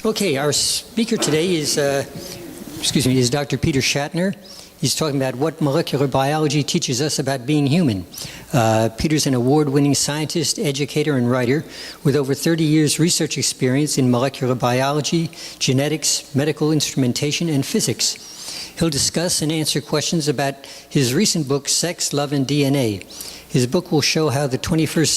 Okay, our speaker today is Dr. Peter Shatner. He's talking about what molecular biology teaches us about being human. Peter's an award-winning scientist, educator, and writer with over 30 years research experience in molecular biology, genetics, medical instrumentation, and physics. He'll discuss and answer questions about his recent book, Sex, Love, and DNA. His book will show how 21st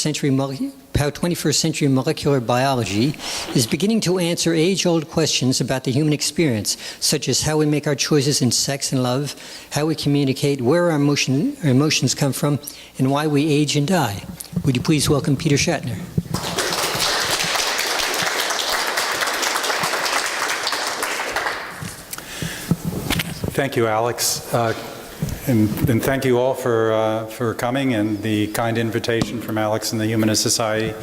century molecular biology is beginning to answer age-old questions about the human experience, such as how we make our choices in sex and love, how we communicate, where our emotions come from, and why we age and die. Would you please welcome Peter Shatner? Thank you, Alex. And thank you all for coming and the kind invitation from Alex and the Humanist Society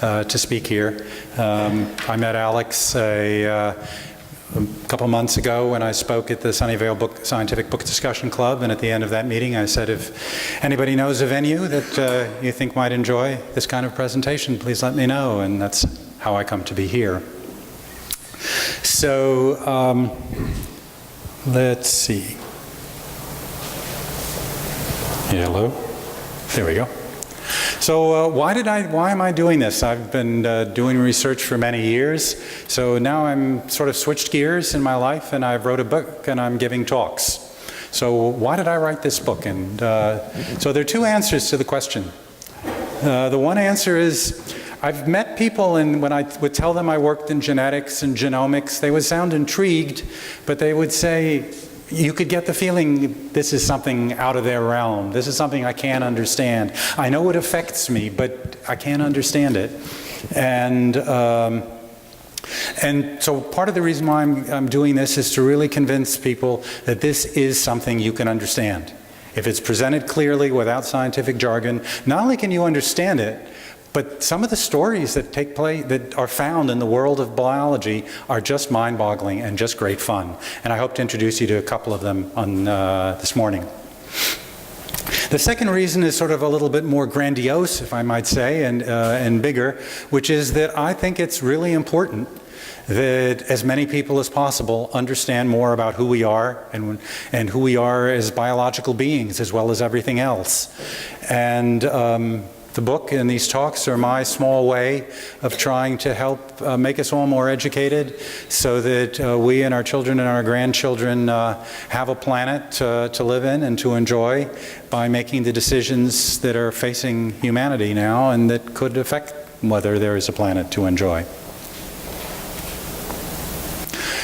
to speak here. I met Alex a couple months ago when I spoke at the Sunnyvale Scientific Book Discussion Club, and at the end of that meeting I said, if anybody knows a venue that you think might enjoy this kind of presentation, please let me know, and that's how I come to be here. So let's see. Hello. There we go. So why am I doing this? I've been doing research for many years. So now I'm sort of switched gears in my life, and I've wrote a book and I'm giving talks. So why did I write this book? And so there are two answers to the question. The one answer is I've met people, and when I would tell them I worked in genetics and genomics, they would sound intrigued, but they would say, you could get the feeling this is something out of their realm. This is something I can't understand. I know it affects me, but I can't understand it. And so part of the reason why I'm doing this is to really convince people that this is something you can understand. If it's presented clearly without scientific jargon, not only can you understand it, but some of the stories that take place, that are found in the world of biology, are just mind-boggling and just great fun. And I hope to introduce you to a couple of them on this morning. The second reason is sort of a little bit more grandiose, if I might say, and bigger, which is that I think it's really important that as many people as possible understand more about who we are and who we are as biological beings, as well as everything else. And the book and these talks are my small way of trying to help make us all more educated so that we and our children and our grandchildren have a planet to live in and to enjoy by making the decisions that are facing humanity now and that could affect whether there is a planet to enjoy.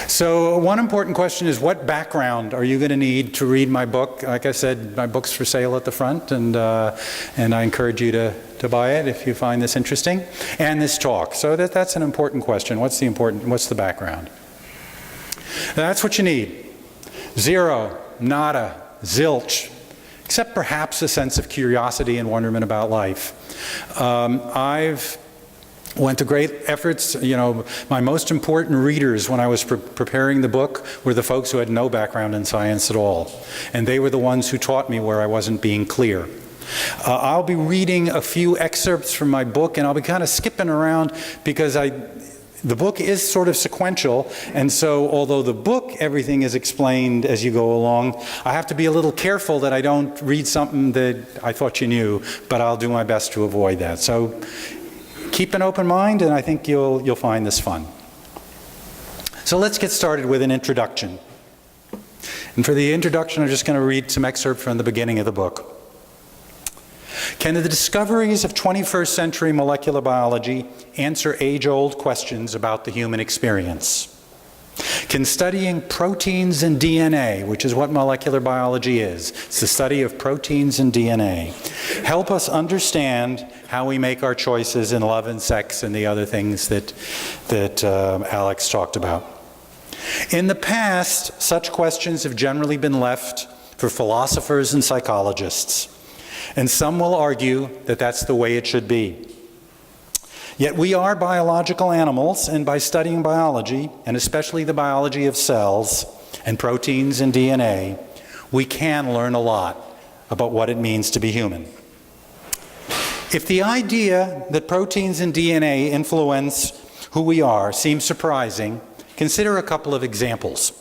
So one important question is, what background are you going to need to read my book? Like I said, my book's for sale at the front, and I encourage you to buy it if you find this interesting, and this talk. So that's an important question. What's the background? That's what you need. Zero, nada, zilch, except perhaps a sense of curiosity and wonderment about life. I've went to great efforts. You know, my most important readers when I was preparing the book were the folks who had no background in science at all. And they were the ones who taught me where I wasn't being clear. I'll be reading a few excerpts from my book, and I'll be kind of skipping around because the book is sort of sequential, and so although the book, everything is explained as you go along, I have to be a little careful that I don't read something that I thought you knew, but I'll do my best to avoid that. So keep an open mind, and I think you'll find this fun. So let's get started with an introduction. And for the introduction, I'm just going to read some excerpt from the beginning of the book. Can the discoveries of 21st century molecular biology answer age-old questions about the human experience? Can studying proteins and DNA, which is what molecular biology is, it's the study of proteins and DNA, help us understand how we make our choices in love and sex and the other things that Alex talked about? In the past, such questions have generally been left for philosophers and psychologists, and some will argue that that's the way it should be. Yet we are biological animals, and by studying biology, and especially the biology of cells and proteins and DNA, we can learn a lot about what it means to be human. If the idea that proteins and DNA influence who we are seems surprising, Consider a couple of examples.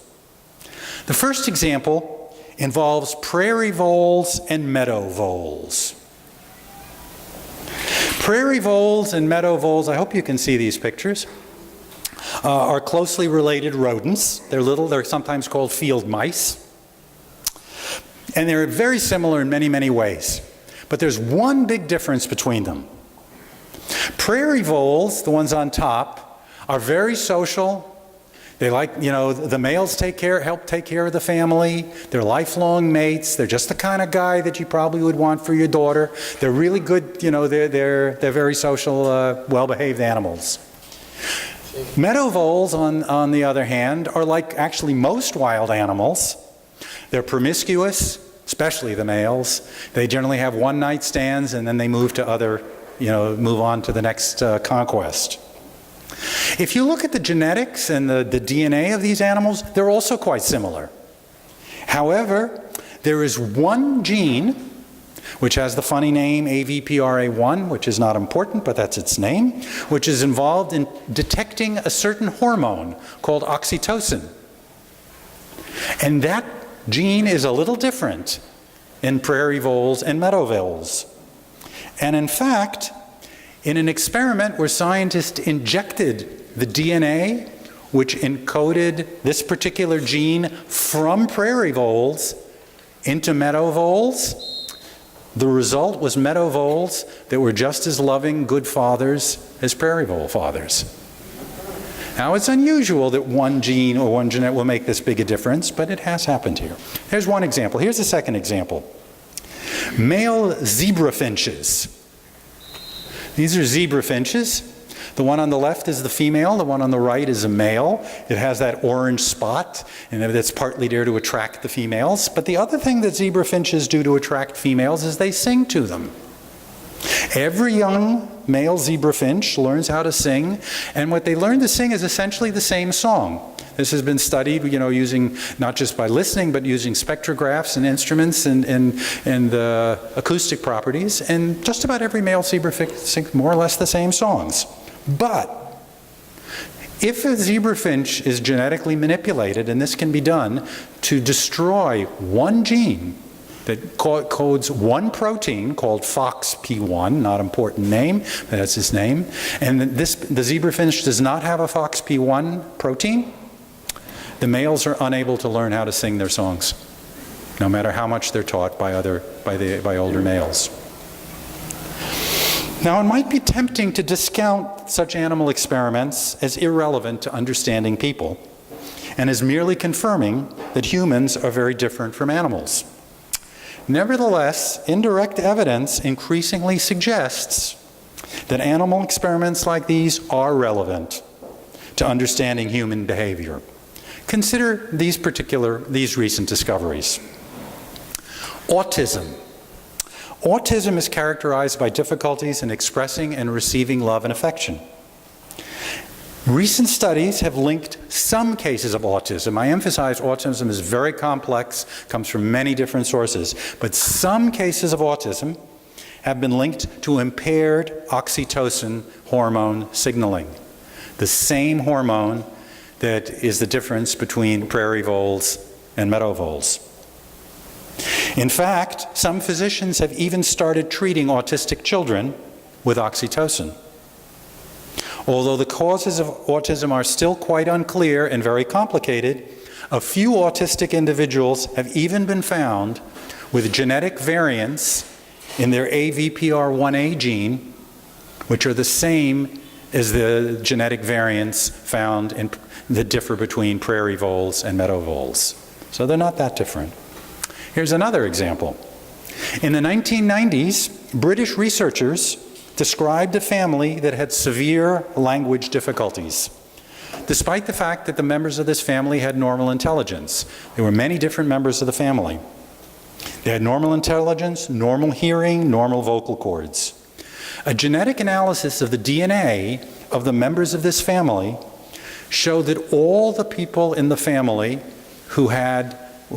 The first example involves prairie voles and meadow voles. Prairie voles and meadow voles, I hope you can see these pictures, are closely related rodents. They're little, they're sometimes called field mice. And they're very similar in many, many ways. But there's one big difference between them. Prairie voles, the ones on top, are very social. They like, the males help take care of the family. They're lifelong mates. They're just the kind of guy that you probably would want for your daughter. They're really good, they're very social, well-behaved animals. Meadow voles, on the other hand, are like actually most wild animals. They're promiscuous, especially the males. They generally have one-night stands and then they move on to the next conquest. If you look at the genetics and the DNA of these animals, they're also quite similar. However, there is one gene which has the funny name AVPRA1, which is not important, but that's its name, which is involved in detecting a certain hormone called oxytocin. And that gene is a little different in prairie voles and meadow voles. And in fact, in an experiment where scientists injected the DNA which encoded this particular gene from prairie voles into meadow voles, the result was meadow voles that were just as loving, good fathers as prairie vole fathers. Now, it's unusual that one gene or one genetic will make this big a difference, but it has happened here. Here's one example. Here's a second example. Male zebra finches. These are zebra finches. The one on the left is the female, the one on the right is a male. It has that orange spot, and that's partly there to attract the females. But the other thing that zebra finches do to attract females is they sing to them. Every young male zebra finch learns how to sing, and what they learn to sing is essentially the same song. This has been studied, using not just by listening, but using spectrographs and instruments and acoustic properties. And just about every male zebra finch sings more or less the same songs. But if a zebra finch is genetically manipulated, and this can be done to destroy one gene that codes one protein called FOXP1, not important name, but that's his name, and the zebra finch does not have a FOXP1 protein, the males are unable to learn how to sing their songs, no matter how much they're taught by older males. Now, it might be tempting to discount such animal experiments as irrelevant to understanding people, and as merely confirming that humans are very different from animals. Nevertheless, indirect evidence increasingly suggests that animal experiments like these are relevant to understanding human behavior. Consider these recent discoveries. Autism. Autism is characterized by difficulties in expressing and receiving love and affection. Recent studies have linked some cases of autism. I emphasize autism is very complex, comes from many different sources, but some cases of autism have been linked to impaired oxytocin hormone signaling, the same hormone that is the difference between prairie voles and meadow voles. In fact, some physicians have even started treating autistic children with oxytocin. Although the causes of autism are still quite unclear and very complicated, a few autistic individuals have even been found with genetic variants in their AVPR1A gene, which are the same as the genetic variants found that differ between prairie voles and meadow voles. So they're not that different. Here's another example. In the 1990s, British researchers described a family that had severe language difficulties, despite the fact that the members of this family had normal intelligence. There were many different members of the family. They had normal intelligence, normal hearing, normal vocal cords. A genetic analysis of the DNA of the members of this family showed that all the people in the family who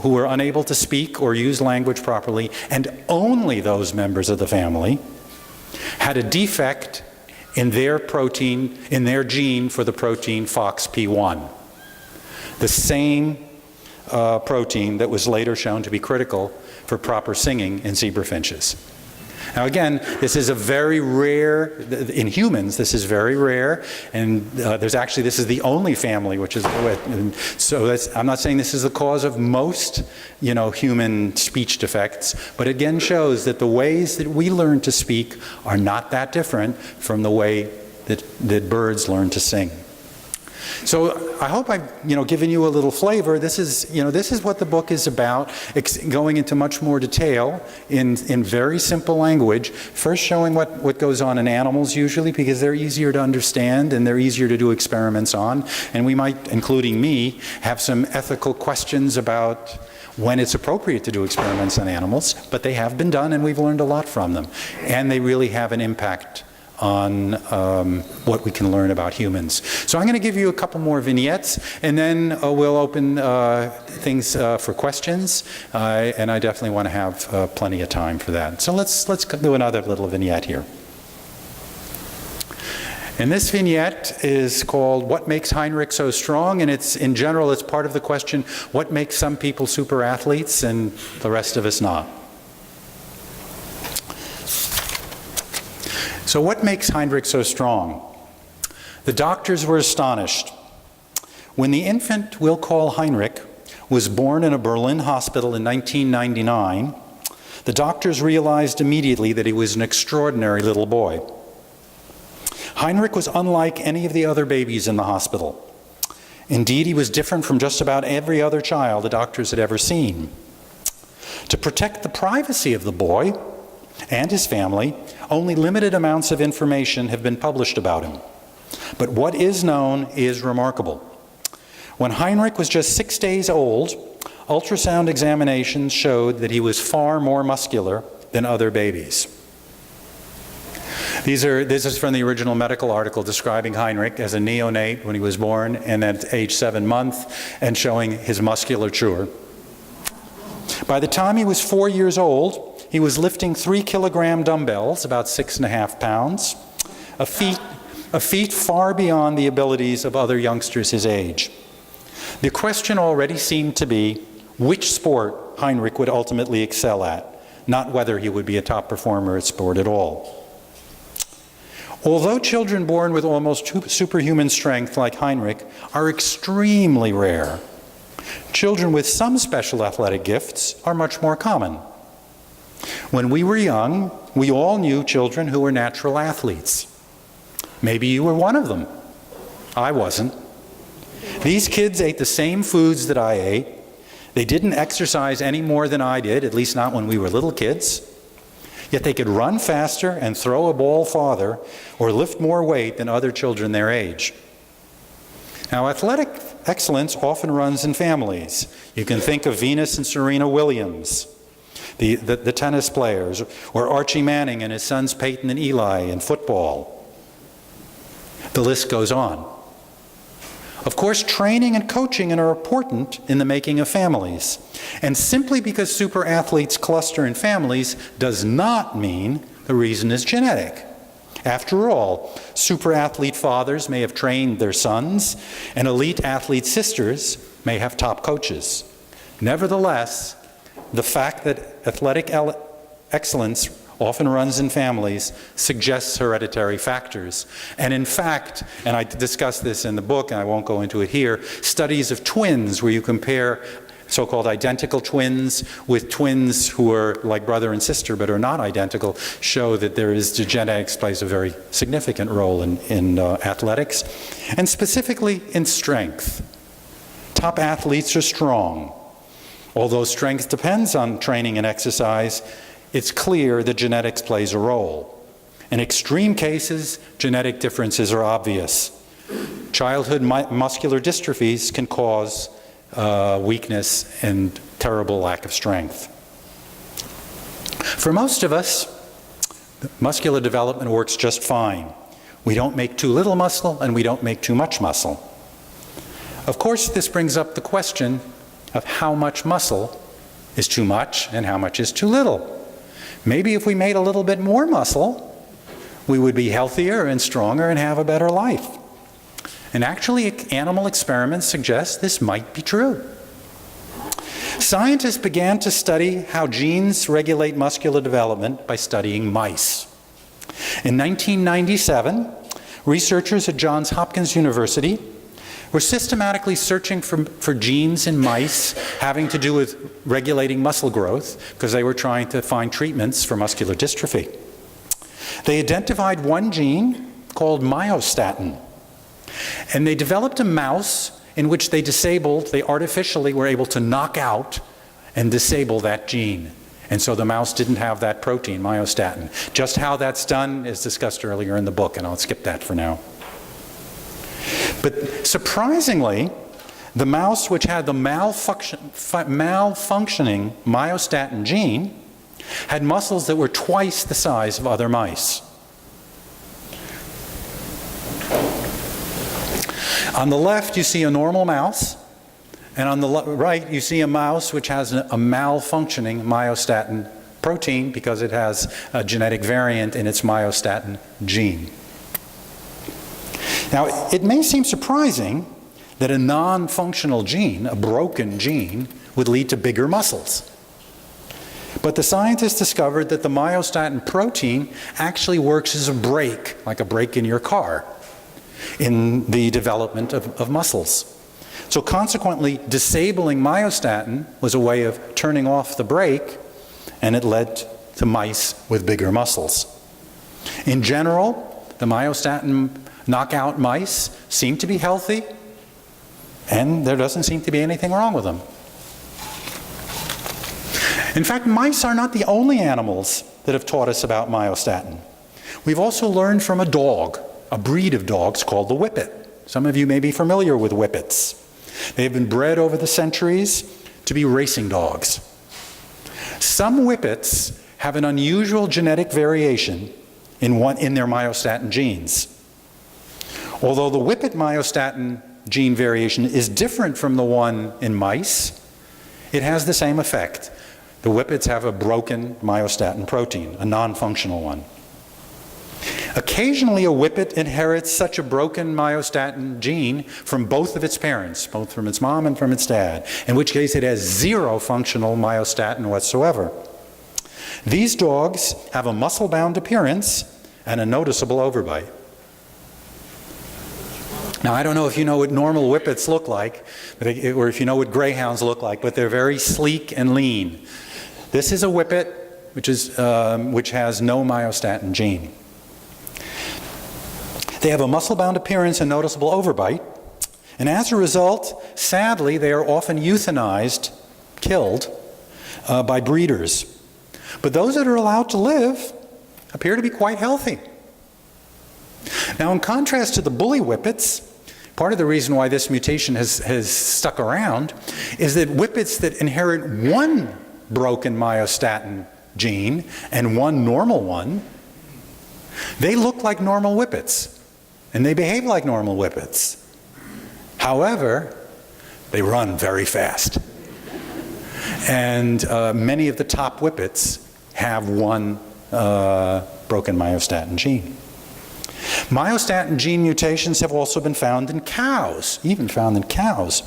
were unable to speak or use language properly, and only those members of the family, had a defect in their protein, in their gene for the protein FOXP1. the same protein that was later shown to be critical for proper singing in zebra finches. Now again, this is a very rare, in humans this is very rare, and this is the only family which is, so I'm not saying this is the cause of most, human speech defects, but again shows that the ways that we learn to speak are not that different from the way that birds learn to sing. So I hope I've given you a little flavor. This is what the book is about, going into much more detail in very simple language. First showing what goes on in animals usually, because they're easier to understand and they're easier to do experiments on. And we might, including me, have some ethical questions about when it's appropriate to do experiments on animals, but they have been done and we've learned a lot from them. And they really have an impact on what we can learn about humans. So I'm going to give you a couple more vignettes, and then we'll open things for questions, and I definitely want to have plenty of time for that. So let's do another little vignette here. And this vignette is called "What Makes Heinrich So Strong?" and in general it's part of the question, what makes some people super athletes and the rest of us not? So what makes Heinrich so strong? The doctors were astonished. When the infant we'll call Heinrich was born in a Berlin hospital in 1999, the doctors realized immediately that he was an extraordinary little boy. Heinrich was unlike any of the other babies in the hospital. Indeed, he was different from just about every other child the doctors had ever seen. To protect the privacy of the boy and his family, only limited amounts of information have been published about him. But what is known is remarkable. When Heinrich was just 6 days old, ultrasound examinations showed that he was far more muscular than other babies. This is from the original medical article describing Heinrich as a neonate when he was born and at age 7 months, and showing his musculature. By the time he was 4 years old, he was lifting 3-kilogram dumbbells, about 6.5 pounds, a feat far beyond the abilities of other youngsters his age. The question already seemed to be which sport Heinrich would ultimately excel at, not whether he would be a top performer at sport at all. Although children born with almost superhuman strength like Heinrich are extremely rare, children with some special athletic gifts are much more common. When we were young, we all knew children who were natural athletes. Maybe you were one of them. I wasn't. These kids ate the same foods that I ate. They didn't exercise any more than I did, at least not when we were little kids. Yet they could run faster and throw a ball farther or lift more weight than other children their age. Now, athletic excellence often runs in families. You can think of Venus and Serena Williams, the tennis players, or Archie Manning and his sons Peyton and Eli in football. The list goes on. Of course, training and coaching are important in the making of families. And simply because super athletes cluster in families does not mean the reason is genetic. After all, super athlete fathers may have trained their sons, and elite athlete sisters may have top coaches. Nevertheless, the fact that athletic excellence often runs in families suggests hereditary factors. And in fact, and I discuss this in the book and I won't go into it here, studies of twins where you compare so-called identical twins with twins who are like brother and sister but are not identical show that genetics plays a very significant role in athletics, and specifically in strength. Top athletes are strong. Although strength depends on training and exercise, it's clear that genetics plays a role. In extreme cases, genetic differences are obvious. Childhood muscular dystrophies can cause weakness and terrible lack of strength. For most of us, muscular development works just fine. We don't make too little muscle and we don't make too much muscle. Of course, this brings up the question of how much muscle is too much and how much is too little. Maybe if we made a little bit more muscle, we would be healthier and stronger and have a better life. And actually, animal experiments suggest this might be true. Scientists began to study how genes regulate muscular development by studying mice. In 1997, researchers at Johns Hopkins University were systematically searching for genes in mice having to do with regulating muscle growth because they were trying to find treatments for muscular dystrophy. They identified one gene called myostatin, and they developed a mouse in which they artificially were able to knock out and disable that gene. And so the mouse didn't have that protein, myostatin. Just how that's done is discussed earlier in the book, and I'll skip that for now. But surprisingly, the mouse which had the malfunctioning myostatin gene had muscles that were twice the size of other mice. On the left, you see a normal mouse, and on the right, you see a mouse which has a malfunctioning myostatin protein because it has a genetic variant in its myostatin gene. Now, it may seem surprising that a non-functional gene, a broken gene, would lead to bigger muscles. But the scientists discovered that the myostatin protein actually works as a brake, like a brake in your car, in the development of muscles. So consequently, disabling myostatin was a way of turning off the brake, and it led to mice with bigger muscles. In general, the myostatin knockout mice seem to be healthy, and there doesn't seem to be anything wrong with them. In fact, mice are not the only animals that have taught us about myostatin. We've also learned from a dog, a breed of dogs called the Whippet. Some of you may be familiar with Whippets. They've been bred over the centuries to be racing dogs. Some Whippets have an unusual genetic variation in their myostatin genes. Although the Whippet myostatin gene variation is different from the one in mice, it has the same effect. The Whippets have a broken myostatin protein, a non-functional one. Occasionally, a Whippet inherits such a broken myostatin gene from both of its parents, both from its mom and from its dad, in which case it has zero functional myostatin whatsoever. These dogs have a muscle-bound appearance and a noticeable overbite. Now, I don't know if you know what normal Whippets look like, or if you know what greyhounds look like, but they're very sleek and lean. This is a Whippet which has no myostatin gene. They have a muscle-bound appearance and noticeable overbite, and as a result, sadly, they are often euthanized, killed, by breeders. But those that are allowed to live appear to be quite healthy. Now, in contrast to the bully Whippets, part of the reason why this mutation has stuck around is that Whippets that inherit one broken myostatin gene and one normal one, they look like normal Whippets, and they behave like normal Whippets. However, they run very fast. And many of the top Whippets have one broken myostatin gene. Myostatin gene mutations have also been found in cows, even found in cows.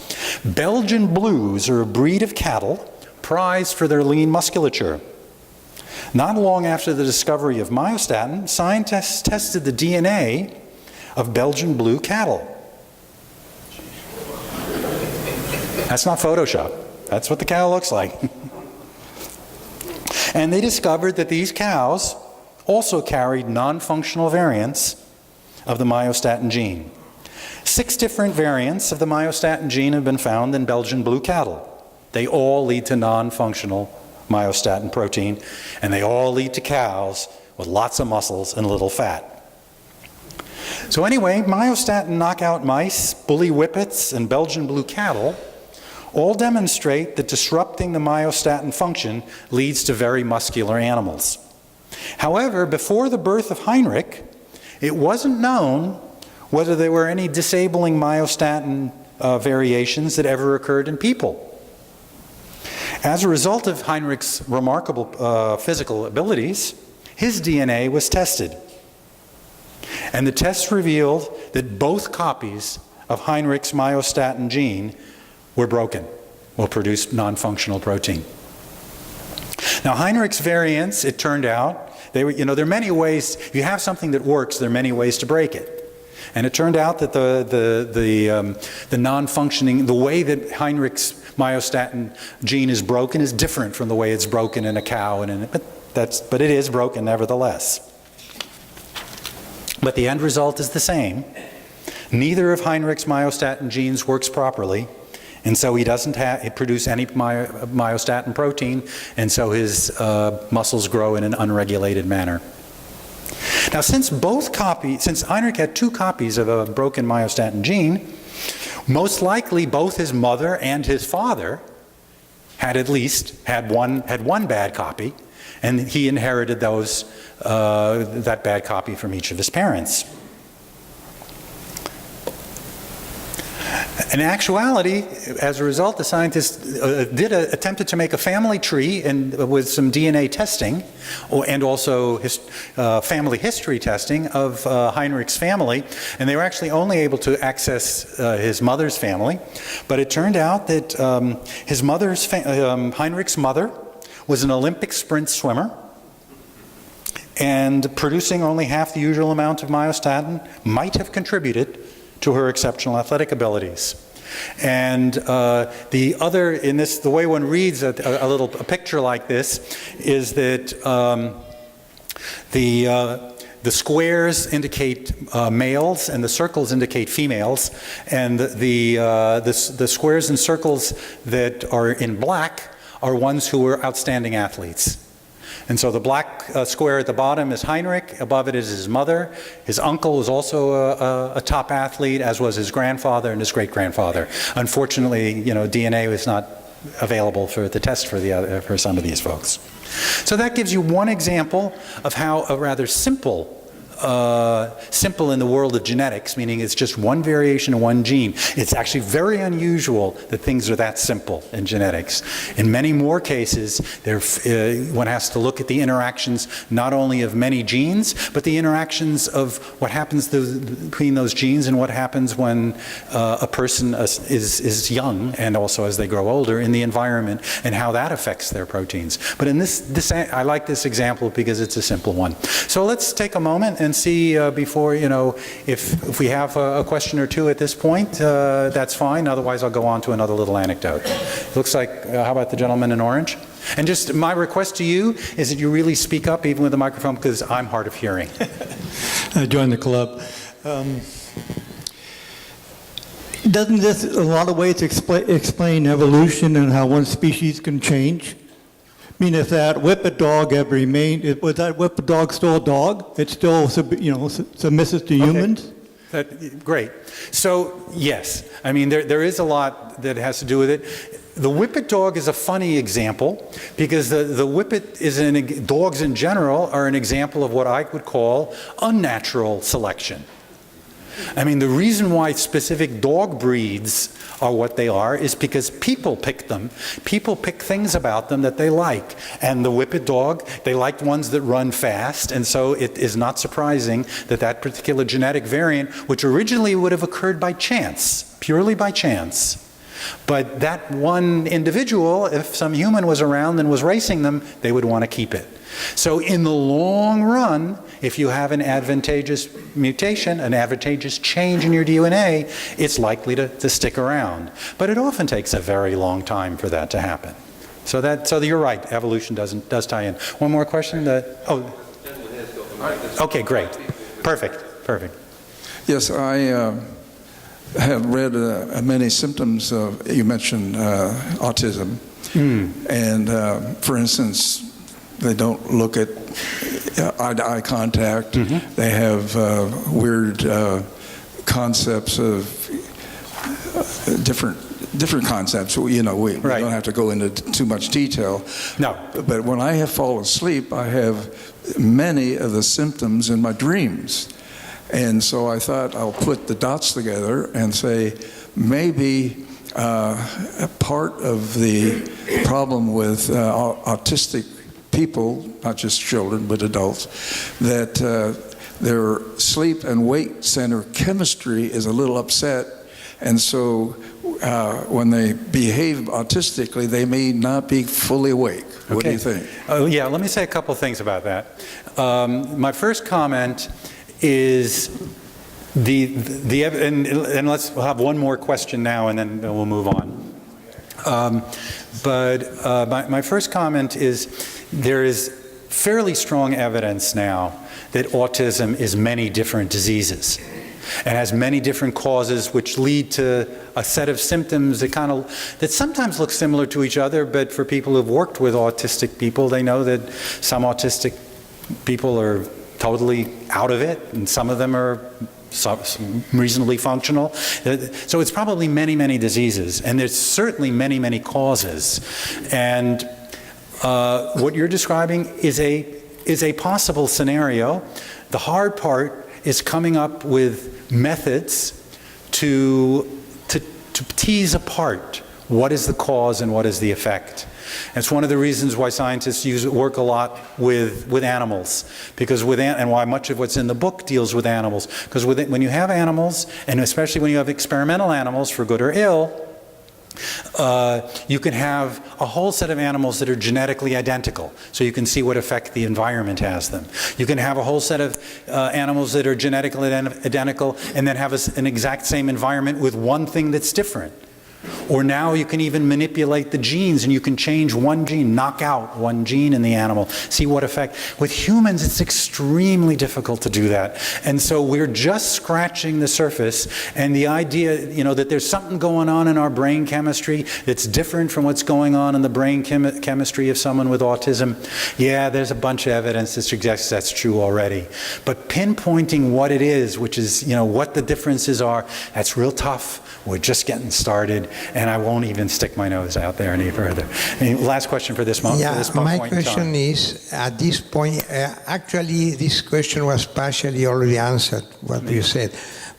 Belgian Blues are a breed of cattle prized for their lean musculature. Not long after the discovery of myostatin, scientists tested the DNA of Belgian Blue cattle. That's not Photoshop. That's what the cow looks like. And they discovered that these cows also carried non-functional variants of the myostatin gene. 6 different variants of the myostatin gene have been found in Belgian Blue cattle. They all lead to non-functional myostatin protein, and they all lead to cows with lots of muscles and little fat. So anyway, myostatin knockout mice, bully Whippets, and Belgian Blue cattle all demonstrate that disrupting the myostatin function leads to very muscular animals. However, before the birth of Heinrich, it wasn't known whether there were any disabling myostatin variations that ever occurred in people. As a result of Heinrich's remarkable physical abilities, his DNA was tested. And the tests revealed that both copies of Heinrich's myostatin gene were broken, will produce non-functional protein. Now, Heinrich's variants, it turned out, there are many ways. If you have something that works, there are many ways to break it. And it turned out that the non-functioning, the way that Heinrich's myostatin gene is broken is different from the way it's broken in a cow, but it is broken nevertheless. But the end result is the same. Neither of Heinrich's myostatin genes works properly, and so he doesn't produce any myostatin protein, and so his muscles grow in an unregulated manner. Now, since Heinrich had 2 copies of a broken myostatin gene, most likely both his mother and his father had one bad copy, and he inherited that bad copy from each of his parents. In actuality, as a result, the scientists attempted to make a family tree with some DNA testing and also family history testing of Heinrich's family, and they were actually only able to access his mother's family. But it turned out that Heinrich's mother was an Olympic sprint swimmer, and producing only half the usual amount of myostatin might have contributed to her exceptional athletic abilities. And the way one reads a picture like this is that the squares indicate males and the circles indicate females, and the squares and circles that are in black are ones who were outstanding athletes. And so the black square at the bottom is Heinrich, above it is his mother. His uncle was also a top athlete, as was his grandfather and his great-grandfather. Unfortunately, DNA was not available for the test for some of these folks. So that gives you one example of how a rather simple in the world of genetics, meaning it's just one variation of one gene. It's actually very unusual that things are that simple in genetics. In many more cases, one has to look at the interactions not only of many genes, but the interactions of what happens between those genes and what happens when a person is young and also as they grow older in the environment and how that affects their proteins. But in I like this example because it's a simple one. So let's take a moment and see before, if we have a question or two at this point, that's fine. Otherwise, I'll go on to another little anecdote. Looks like, how about the gentleman in orange? And just my request to you is that you really speak up even with the microphone, because I'm hard of hearing. I joined the club. Doesn't this, in a lot of ways, explain evolution and how one species can change? I mean, if that whippet dog had remained, was that whippet dog still a dog? It's still, submissive to humans? Great. So, yes. I mean, there is a lot that has to do with it. The whippet dog is a funny example because the whippet dogs in general are an example of what I would call unnatural selection. I mean, the reason why specific dog breeds are what they are is because people pick them. People pick things about them that they like. And the whippet dog, they liked ones that run fast, and so it is not surprising that that particular genetic variant, which originally would have occurred by chance, purely by chance, but that one individual, if some human was around and was racing them, they would want to keep it. So in the long run, if you have an advantageous mutation, an advantageous change in your DNA, it's likely to stick around. But it often takes a very long time for that to happen. So you're right, evolution does tie in. One more question? Okay, great. Perfect. Yes, I have read many symptoms of, you mentioned autism. And for instance, they don't look at eye-to-eye contact. Mm-hmm. They have weird concepts of different concepts. We Right. don't have to go into too much detail. No. But when I have fallen asleep, I have many of the symptoms in my dreams. And so I thought I'll put the dots together and say maybe a part of the problem with autistic people, not just children, but adults, that their sleep and wake center chemistry is a little upset, And so when they behave autistically, they may not be fully awake. What do you think? Yeah, let me say a couple things about that. My first comment is and we'll have one more question now, and then we'll move on. My first comment is there is fairly strong evidence now that autism is many different diseases and has many different causes which lead to a set of symptoms that sometimes look similar to each other, but for people who've worked with autistic people, they know that some autistic people are totally out of it, and some of them are reasonably functional. So it's probably many, many diseases, and there's certainly many, many causes. And what you're describing is a possible scenario. The hard part is coming up with methods to tease apart what is the cause and what is the effect. And it's one of the reasons why scientists work a lot with animals, and why much of what's in the book deals with animals. Because when you have animals, and especially when you have experimental animals, for good or ill, you can have a whole set of animals that are genetically identical, so you can see what effect the environment has them. You can have a whole set of animals that are genetically identical and then have an exact same environment with one thing that's different. Or now you can even manipulate the genes, and you can change one gene, knock out one gene in the animal, see what effect. With humans, it's extremely difficult to do that. And so we're just scratching the surface, and the idea, that there's something going on in our brain chemistry that's different from what's going on in the brain chemistry of someone with autism. Yeah, there's a bunch of evidence that suggests that's true already. But pinpointing what it is, which is, what the differences are, that's real tough. We're just getting started, and I won't even stick my nose out there any further. Last question for this moment. My question is, at this point, actually this question was partially already answered, what you said.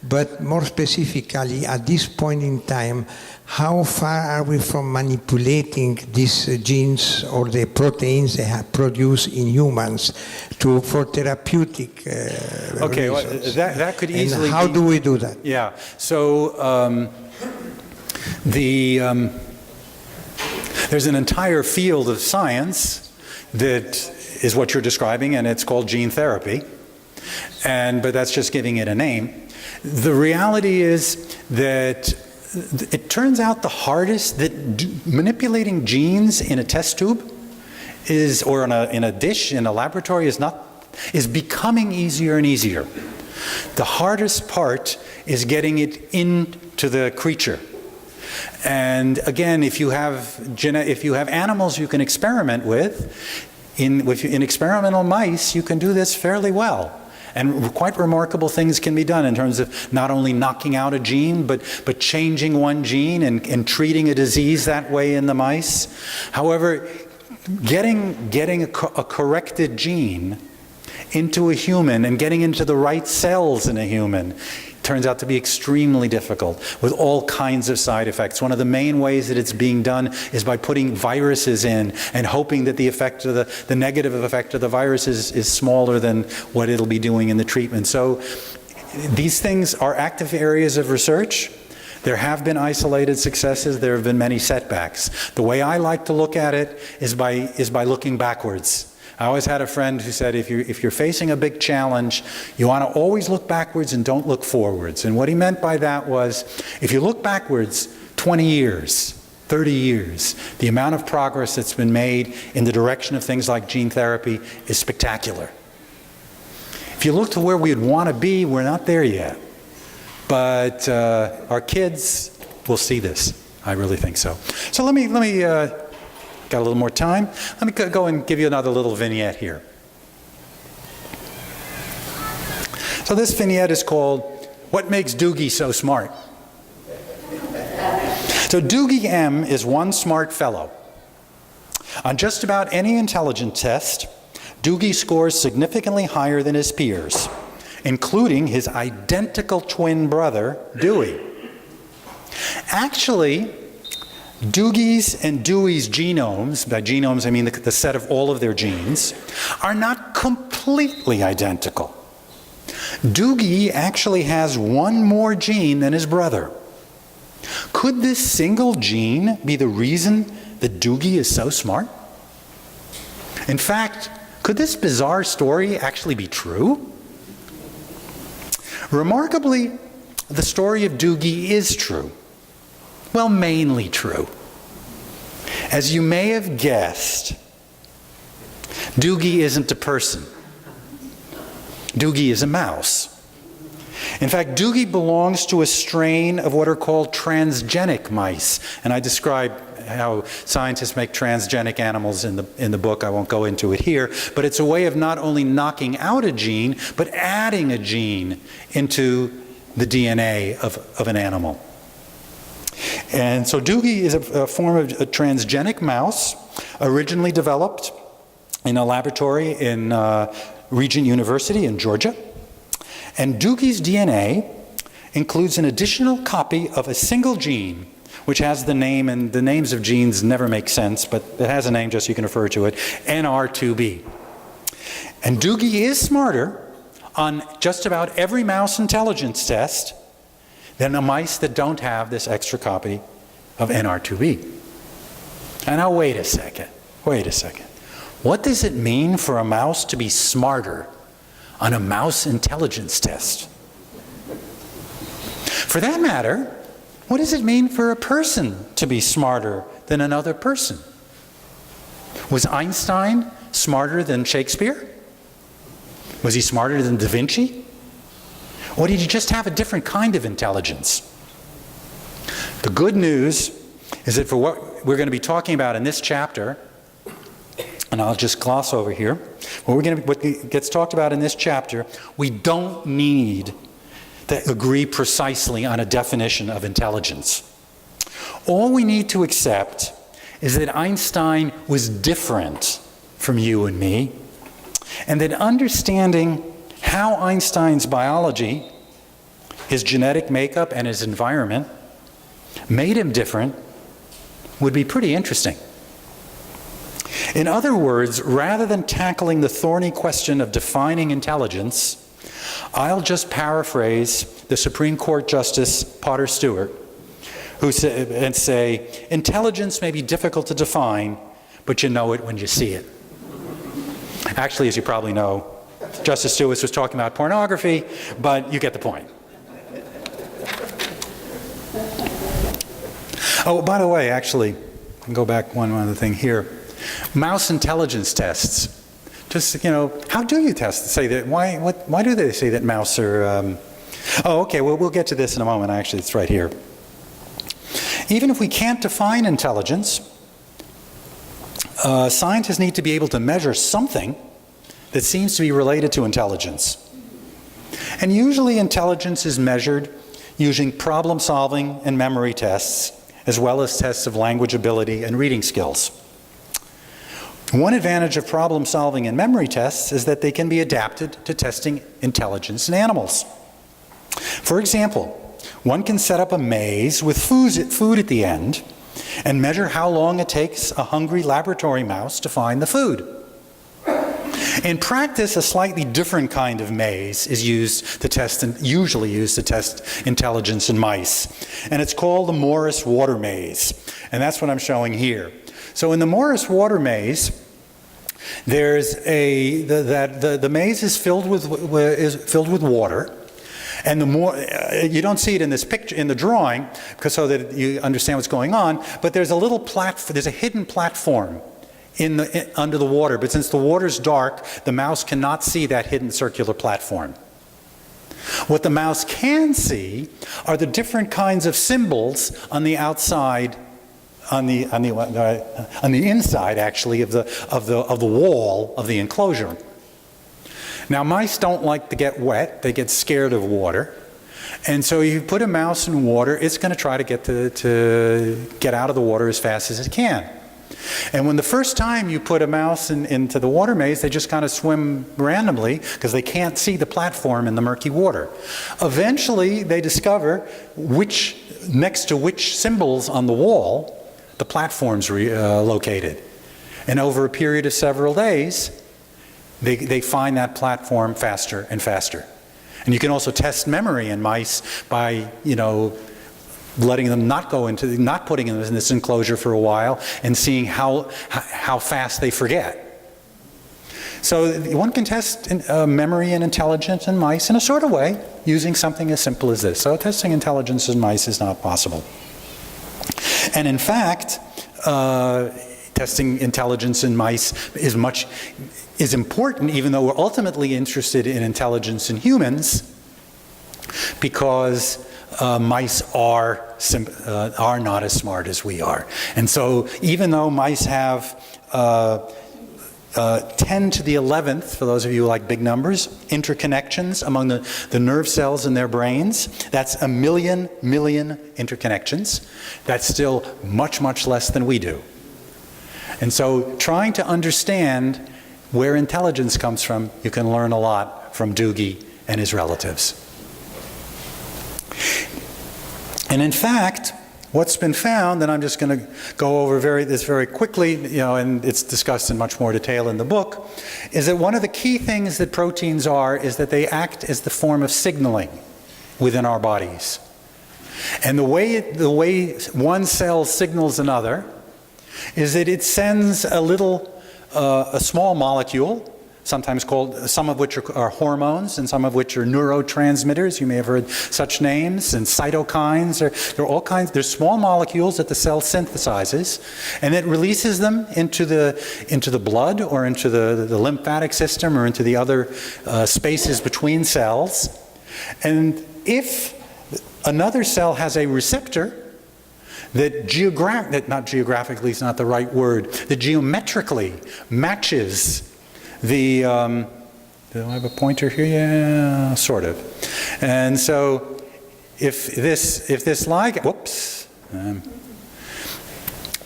But more specifically, at this point in time, how far are we from manipulating these genes or the proteins they have produced in humans for therapeutic Okay, reasons? well, that could easily and how do we do that? Yeah, so there's an entire field of science that is what you're describing, and it's called gene therapy. But that's just giving it a name. The reality is that it turns out the hardest, that manipulating genes in a test tube or in a dish in a laboratory is becoming easier and easier. The hardest part is getting it into the creature. And again, if you have animals you can experiment with, in experimental mice, you can do this fairly well. And quite remarkable things can be done in terms of not only knocking out a gene, but changing one gene and treating a disease that way in the mice. However, getting a corrected gene into a human and getting into the right cells in a human turns out to be extremely difficult, with all kinds of side effects. One of the main ways that it's being done is by putting viruses in and hoping that the effect of the negative effect of the virus is smaller than what it'll be doing in the treatment. So these things are active areas of research. There have been isolated successes. There have been many setbacks. The way I like to look at it is by looking backwards. I always had a friend who said, if you're facing a big challenge, you want to always look backwards and don't look forwards. And what he meant by that was, if you look backwards 20 years, 30 years, the amount of progress that's been made in the direction of things like gene therapy is spectacular. If you look to where we'd want to be, we're not there yet. But our kids will see this. I really think so. So let me got a little more time. Let me go and give you another little vignette here. So this vignette is called, "What Makes Doogie So Smart?" So Doogie M is one smart fellow. On just about any intelligence test, Doogie scores significantly higher than his peers, including his identical twin brother, Dewey. Actually, Doogie's and Dewey's genomes, by genomes I mean the set of all of their genes, are not completely identical. Doogie actually has one more gene than his brother. could this single gene be the reason that Doogie is so smart? In fact, could this bizarre story actually be true? Remarkably, the story of Doogie is true. Well, mainly true. As you may have guessed, Doogie isn't a person. Doogie is a mouse. In fact, Doogie belongs to a strain of what are called transgenic mice. And I describe how scientists make transgenic animals in the book. I won't go into it here. But it's a way of not only knocking out a gene, but adding a gene into the DNA of an animal. And so Doogie is a form of a transgenic mouse, originally developed in a laboratory in Regent University in Georgia. And Doogie's DNA includes an additional copy of a single gene, which has the name, and the names of genes never make sense, but it has a name just so you can refer to it, NR2B. And Doogie is smarter on just about every mouse intelligence test than the mice that don't have this extra copy of NR2B. And now wait a second. What does it mean for a mouse to be smarter on a mouse intelligence test? For that matter, what does it mean for a person to be smarter than another person? Was Einstein smarter than Shakespeare? Was he smarter than Da Vinci? Or did he just have a different kind of intelligence? The good news is that for what we're going to be talking about in this chapter, and I'll just gloss over here, what gets talked about in this chapter, we don't need to agree precisely on a definition of intelligence. All we need to accept is that Einstein was different from you and me, and that understanding how Einstein's biology, his genetic makeup, and his environment made him different would be pretty interesting. In other words, rather than tackling the thorny question of defining intelligence, I'll just paraphrase the Supreme Court Justice Potter Stewart, who say, intelligence may be difficult to define, but you know it when you see it. Actually, as you probably know, Justice Stewart was talking about pornography, but you get the point. Oh, by the way, actually, I can go back one other thing here. Mouse intelligence tests. Just, how do you test? Say that, why do they say that mouse are, oh, okay, well, we'll get to this in a moment. Actually, it's right here. Even if we can't define intelligence, scientists need to be able to measure something that seems to be related to intelligence. And usually intelligence is measured using problem solving and memory tests, as well as tests of language ability and reading skills. One advantage of problem solving and memory tests is that they can be adapted to testing intelligence in animals. For example, one can set up a maze with food at the end and measure how long it takes a hungry laboratory mouse to find the food. In practice, a slightly different kind of maze is used to test, and usually used to test intelligence in mice. And it's called the Morris water maze. And that's what I'm showing here. So in the Morris water maze, there's the maze is filled with water. And the more you don't see it in this picture, in the drawing, because so that you understand what's going on. But there's a little there's a hidden platform under the water. But since the water's dark, the mouse cannot see that hidden circular platform. What the mouse can see are the different kinds of symbols on the outside, on the inside actually of the wall of the enclosure. Now, mice don't like to get wet. They get scared of water. And so you put a mouse in water, it's going to try to get out of the water as fast as it can. And when the first time you put a mouse into the water maze, they just kind of swim randomly because they can't see the platform in the murky water. Eventually, they discover next to which symbols on the wall the platform's located. And over a period of several days, they find that platform faster and faster. And you can also test memory in mice by, letting them not putting them in this enclosure for a while, and seeing how fast they forget. So one can test memory and intelligence in mice in a sort of way, using something as simple as this. So testing intelligence in mice is not possible. And in fact, testing intelligence in mice is important, even though we're ultimately interested in intelligence in humans, because mice are not as smart as we are. And so even though mice have 10 to the 11th, for those of you who like big numbers, interconnections among the nerve cells in their brains, that's a million interconnections. That's still much, much less than we do. And so trying to understand where intelligence comes from, you can learn a lot from Doogie and his relatives. And in fact, what's been found, and I'm just going to go over this very quickly, and it's discussed in much more detail in the book, is that one of the key things that proteins are is that they act as the form of signaling within our bodies. And the way one cell signals another is that it sends a small molecule, sometimes called, some of which are hormones and some of which are neurotransmitters. You may have heard such names, and cytokines. There are all kinds. There's small molecules that the cell synthesizes, and it releases them into the blood or into the lymphatic system or into the other spaces between cells. And if another cell has a receptor that not geographically is not the right word, that geometrically matches the, do I have a pointer here? Yeah, sort of. And so if this ligand,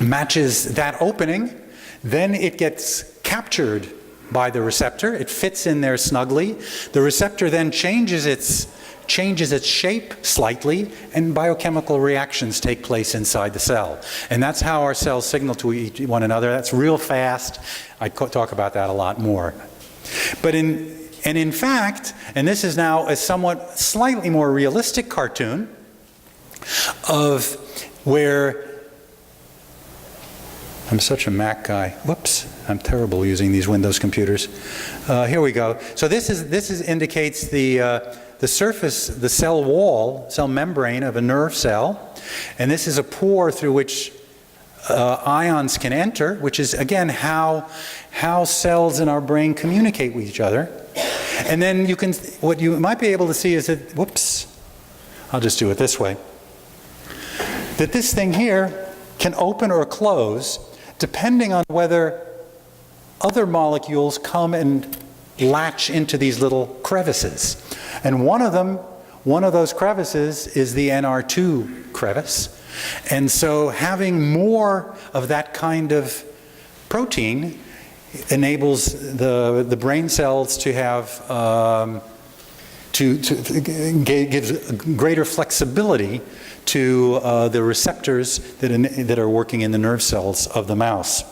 matches that opening, then it gets captured by the receptor. It fits in there snugly. The receptor then changes its shape slightly, and biochemical reactions take place inside the cell. And that's how our cells signal to one another. That's real fast. I talk about that a lot more. But in fact, and this is now a somewhat slightly more realistic cartoon of where, I'm such a Mac guy. Whoops, I'm terrible using these Windows computers. Here we go. So this indicates the surface, the cell wall, cell membrane of a nerve cell. And this is a pore through which ions can enter, which is, again, how cells in our brain communicate with each other. And then what you might be able to see is that, whoops, I'll just do it this way, that this thing here can open or close depending on whether other molecules come and latch into these little crevices. And one of those crevices is the NR2 crevice. And so having more of that kind of protein enables the brain cells to have, gives greater flexibility to the receptors that are working in the nerve cells of the mouse.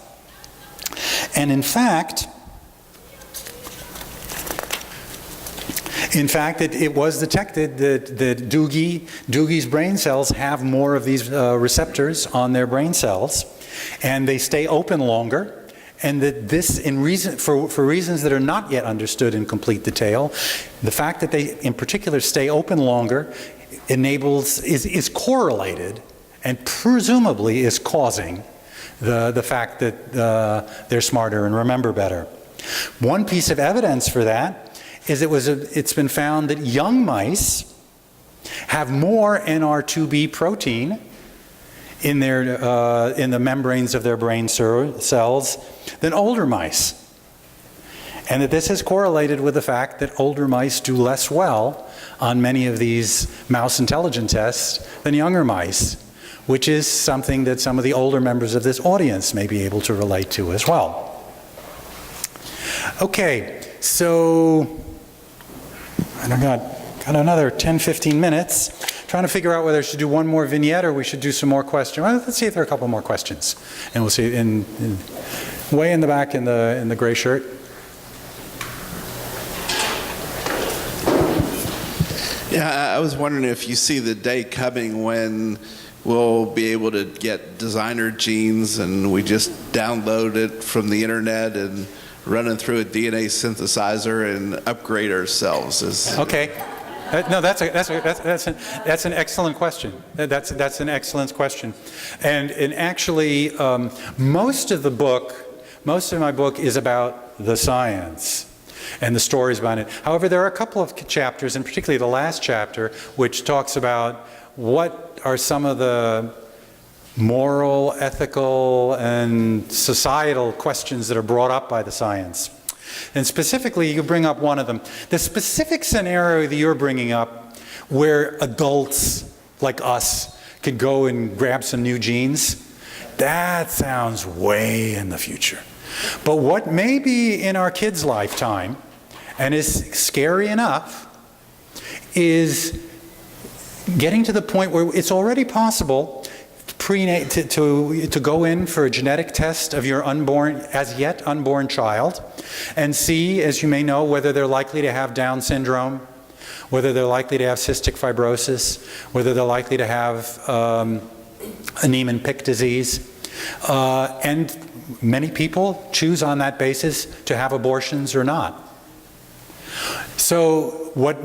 And in fact, it was detected that Doogie's brain cells have more of these receptors on their brain cells, and they stay open longer. And that this, for reasons that are not yet understood in complete detail, the fact that they, in particular, stay open longer is correlated, and presumably is causing the fact that they're smarter and remember better. One piece of evidence for that is it's been found that young mice have more NR2B protein in the membranes of their brain cells than older mice. And that this has correlated with the fact that older mice do less well on many of these mouse intelligence tests than younger mice, which is something that some of the older members of this audience may be able to relate to as well. Okay, so I got another 10-15 minutes. Trying to figure out whether I should do one more vignette or we should do some more questions. Well, let's see if there are a couple more questions. And we'll see way in the back in the gray shirt. Yeah, I was wondering if you see the day coming when we'll be able to get designer genes and we just download it from the internet and run it through a DNA synthesizer and upgrade ourselves. Okay. No, that's an excellent question. That's an excellent question, and actually, most of my book is about the science and the stories behind it. However, there are a couple of chapters, and particularly the last chapter, which talks about what are some of the moral, ethical, and societal questions that are brought up by the science. And specifically, you bring up one of them. The specific scenario that you're bringing up, where adults like us could go and grab some new genes, that sounds way in the future. But what may be in our kids' lifetime, and is scary enough, is getting to the point where it's already possible to go in for a genetic test of your as yet unborn child and see, as you may know, whether they're likely to have Down syndrome, whether they're likely to have cystic fibrosis, whether they're likely to have Niemann-Pick disease. And many people choose on that basis to have abortions or not. So what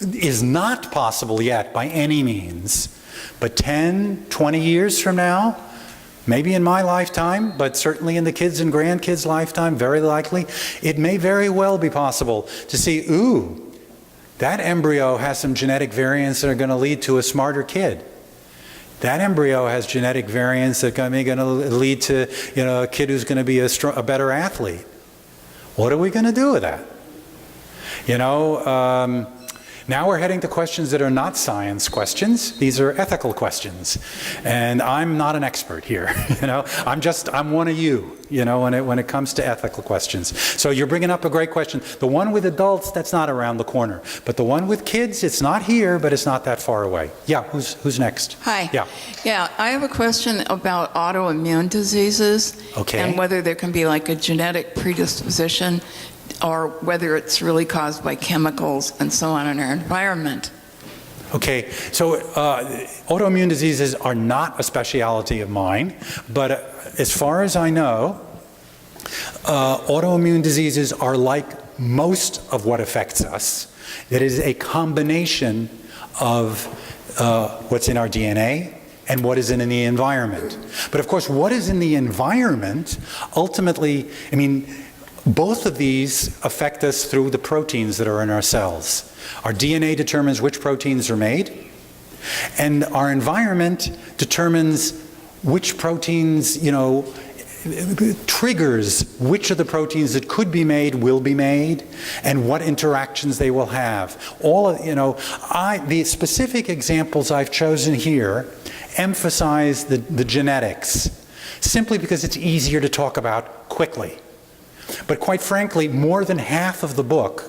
is not possible yet by any means, but 10, 20 years from now, maybe in my lifetime, but certainly in the kids' and grandkids' lifetime, very likely, it may very well be possible to see, ooh, that embryo has some genetic variants that are going to lead to a smarter kid. That embryo has genetic variants that are going to lead to, a kid who's going to be a better athlete. What are we going to do with that? Now we're heading to questions that are not science questions. These are ethical questions. And I'm not an expert here, I'm one of you, when it comes to ethical questions. So you're bringing up a great question. The one with adults, that's not around the corner. But the one with kids, it's not here, but it's not that far away. Yeah, who's next? Hi. Yeah, I have a question about autoimmune diseases. Okay. And whether there can be like a genetic predisposition or whether it's really caused by chemicals and so on in our environment. Okay, so autoimmune diseases are not a specialty of mine, but as far as I know, autoimmune diseases are like most of what affects us. It is a combination of what's in our DNA and what is in the environment. But of course, what is in the environment, ultimately, both of these affect us through the proteins that are in our cells. Our DNA determines which proteins are made, and our environment determines which proteins, triggers which of the proteins that could be made will be made, and what interactions they will have. The specific examples I've chosen here emphasize the genetics, simply because it's easier to talk about quickly. But quite frankly, more than half of the book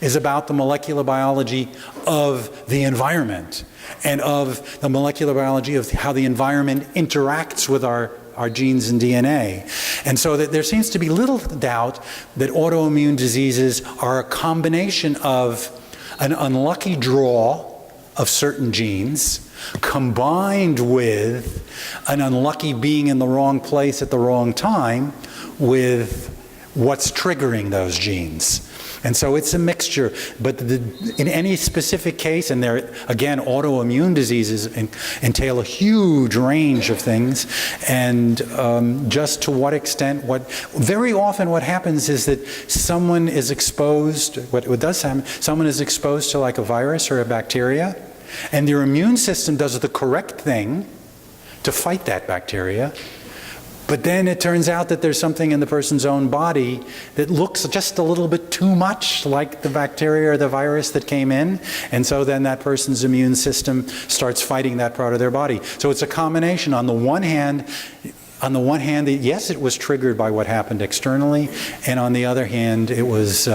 is about the molecular biology of the environment and of the molecular biology of how the environment interacts with our genes and DNA. And so that there seems to be little doubt that autoimmune diseases are a combination of an unlucky draw of certain genes combined with an unlucky being in the wrong place at the wrong time with what's triggering those genes. And so it's a mixture, but in any specific case, and there, again, autoimmune diseases entail a huge range of things, and just to what extent, very often what happens is that someone is exposed, what does happen, someone is exposed to like a virus or a bacteria, and their immune system does the correct thing to fight that bacteria. But then it turns out that there's something in the person's own body that looks just a little bit too much like the bacteria or the virus that came in, and so then that person's immune system starts fighting that part of their body. So it's a combination. On the one hand, yes, it was triggered by what happened externally, and on the other hand, it is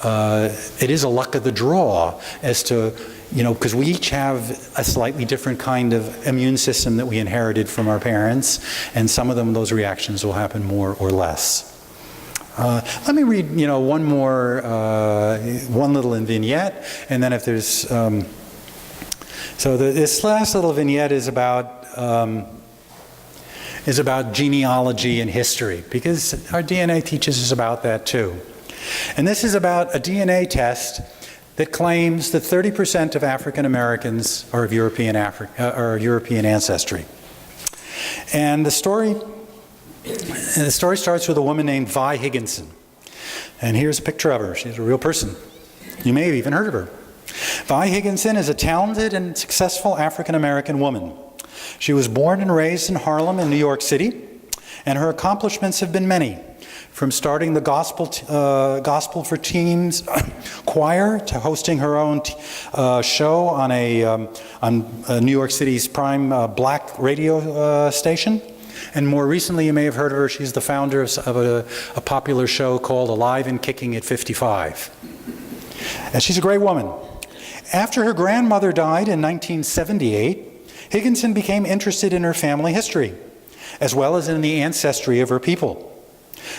a luck of the draw as to, because we each have a slightly different kind of immune system that we inherited from our parents, and some of them, those reactions will happen more or less. Let me read, one more, one little vignette, and then if there's So this last little vignette is about genealogy and history, because our DNA teaches us about that too. And this is about a DNA test that claims that 30% of African Americans are of European ancestry. And the story starts with a woman named Vi Higginson. And here's a picture of her. She's a real person. You may have even heard of her. Vi Higginson is a talented and successful African American woman. She was born and raised in Harlem in New York City, and her accomplishments have been many, from starting the Gospel for Teens choir to hosting her own show on New York City's prime black radio station. And more recently, you may have heard of her. She's the founder of a popular show called Alive and Kicking at 55. And she's a great woman. After her grandmother died in 1978, Higginson became interested in her family history, as well as in the ancestry of her people.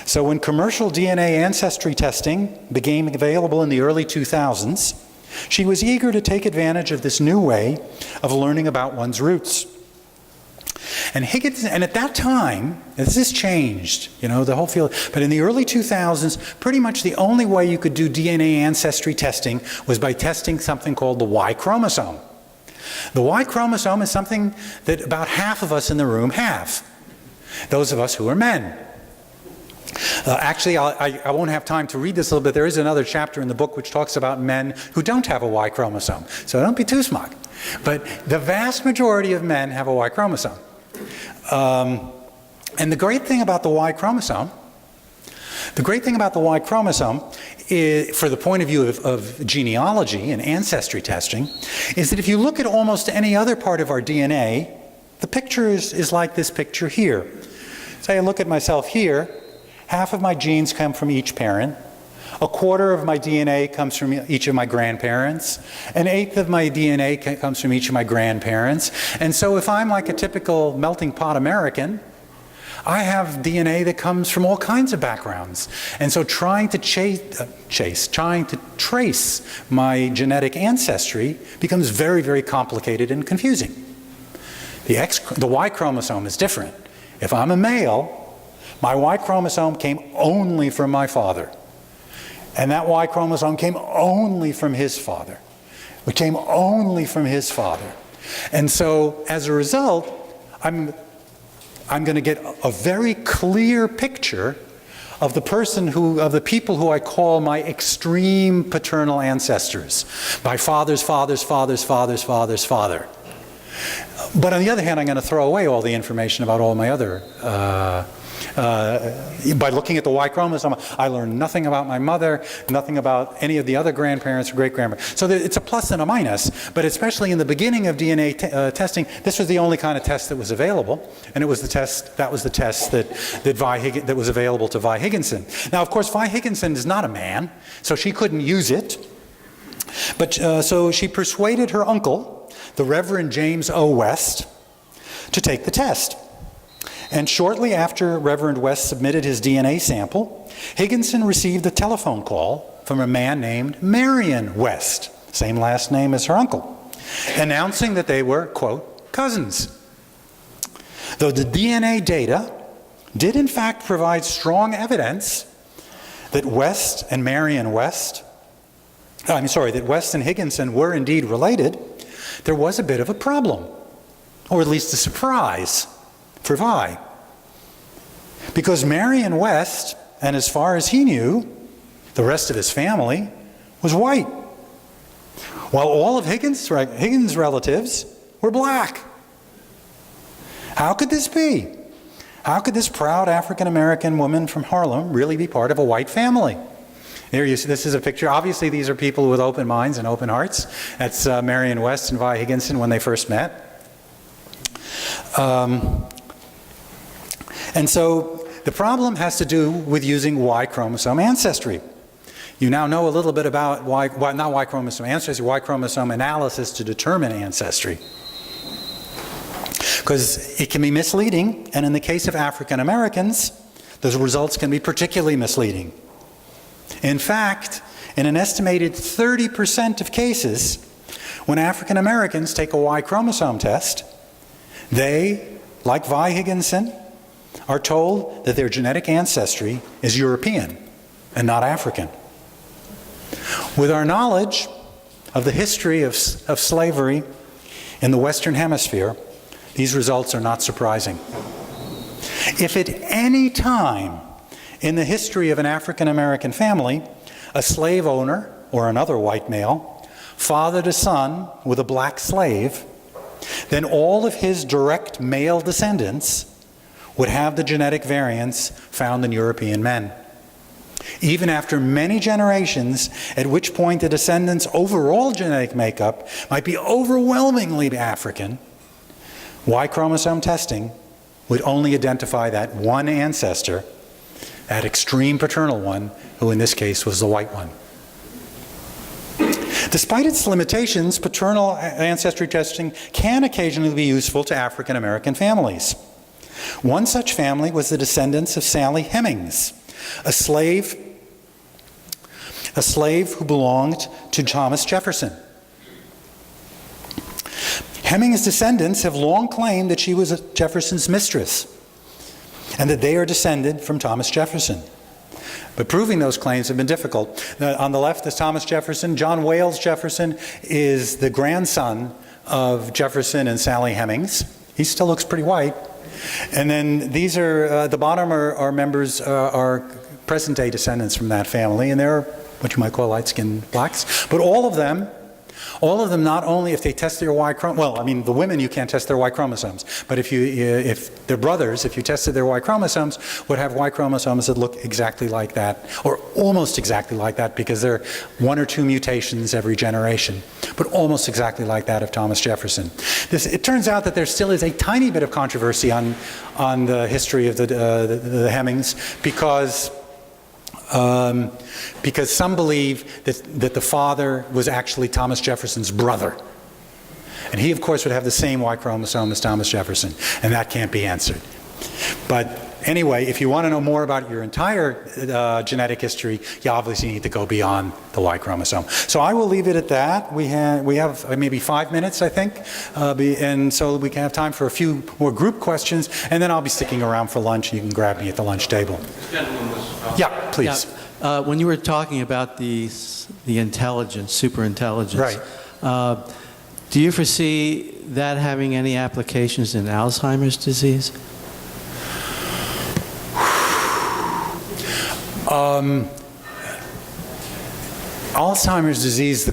So when commercial DNA ancestry testing became available in the early 2000s, she was eager to take advantage of this new way of learning about one's roots. And Higginson, and at that time, this has changed, the whole field, but in the early 2000s, pretty much the only way you could do DNA ancestry testing was by testing something called the Y chromosome. The Y chromosome is something that about half of us in the room have, those of us who are men. Actually, I won't have time to read this a little bit. There is another chapter in the book which talks about men who don't have a Y chromosome. So don't be too smug. But the vast majority of men have a Y chromosome. And the great thing about the Y chromosome is, for the point of view of genealogy and ancestry testing, is that if you look at almost any other part of our DNA, the picture is like this picture here. Say I look at myself here, half of my genes come from each parent, a quarter of my DNA comes from each of my grandparents, an eighth of my DNA comes from each of my grandparents. And so if I'm like a typical melting pot American, I have DNA that comes from all kinds of backgrounds. And so trying to trace my genetic ancestry becomes very, very complicated and confusing. The Y chromosome is different. If I'm a male, my Y chromosome came only from my father. And that Y chromosome came only from his father. It came only from his father. And so, as a result, I'm going to get a very clear picture of the people who I call my extreme paternal ancestors. My father's father's father's father's father's father. But on the other hand, I'm going to throw away all the information about all my other by looking at the Y chromosome, I learned nothing about my mother, nothing about any of the other grandparents or great-grandparents. So it's a plus and a minus, but especially in the beginning of DNA testing, this was the only kind of test that was available, and it was the test that was available to Vi Higginson. Now, of course, Vi Higginson is not a man, so she couldn't use it, but so she persuaded her uncle, the Reverend James O. West, to take the test. And shortly after Reverend West submitted his DNA sample, Higginson received a telephone call from a man named Marion West, same last name as her uncle, announcing that they were, quote, cousins. Though the DNA data did in fact provide strong evidence that West and Higginson were indeed related, there was a bit of a problem, or at least a surprise for Vi. Because Marion West, and as far as he knew, the rest of his family was white, while all of Higgins' relatives were black. How could this be? How could this proud African-American woman from Harlem really be part of a white family? There you see, this is a picture. Obviously, these are people with open minds and open hearts. That's Marion West and Vi Higginson when they first met. And so the problem has to do with using Y chromosome ancestry. You now know a little bit about not Y chromosome ancestry, Y chromosome analysis to determine ancestry. Because it can be misleading, and in the case of African Americans, those results can be particularly misleading. In fact, in an estimated 30% of cases, When African Americans take a Y chromosome test, they, like Vi Higginson, are told that their genetic ancestry is European and not African. With our knowledge of the history of slavery in the Western Hemisphere, these results are not surprising. If at any time in the history of an African American family, a slave owner or another white male fathered a son with a black slave, then all of his direct male descendants would have the genetic variants found in European men. Even after many generations, at which point the descendants' overall genetic makeup might be overwhelmingly African, Y chromosome testing would only identify that one ancestor, that extreme paternal one, who in this case was the white one. Despite its limitations, paternal ancestry testing can occasionally be useful to African American families. One such family was the descendants of Sally Hemings, a slave who belonged to Thomas Jefferson. Hemings' descendants have long claimed that she was Jefferson's mistress and that they are descended from Thomas Jefferson. But proving those claims have been difficult. On the left is Thomas Jefferson. John Wales Jefferson is the grandson of Jefferson and Sally Hemings. He still looks pretty white. And then these are, the bottom are members, are present-day descendants from that family, and they're what you might call light-skinned blacks. But all of them, not only if they test their Y chromosomes, well, I mean, the women you can't test their Y chromosomes, but if they're brothers, if you tested their Y chromosomes, would have Y chromosomes that look exactly like that, or almost exactly like that, because there are 1 or 2 mutations every generation, but almost exactly like that of Thomas Jefferson. It turns out that there still is a tiny bit of controversy on the history of the Hemings, because some believe that the father was actually Thomas Jefferson's brother. And he, of course, would have the same Y chromosome as Thomas Jefferson, and that can't be answered. But anyway, if you want to know more about your entire genetic history, you obviously need to go beyond the Y chromosome. So I will leave it at that. We have maybe 5 minutes, I think, and so we can have time for a few more group questions, and then I'll be sticking around for lunch, and you can grab me at the lunch table. Yeah, please. Yeah. When you were talking about the intelligence, superintelligence, Right. Do you foresee that having any applications in Alzheimer's disease? Alzheimer's disease,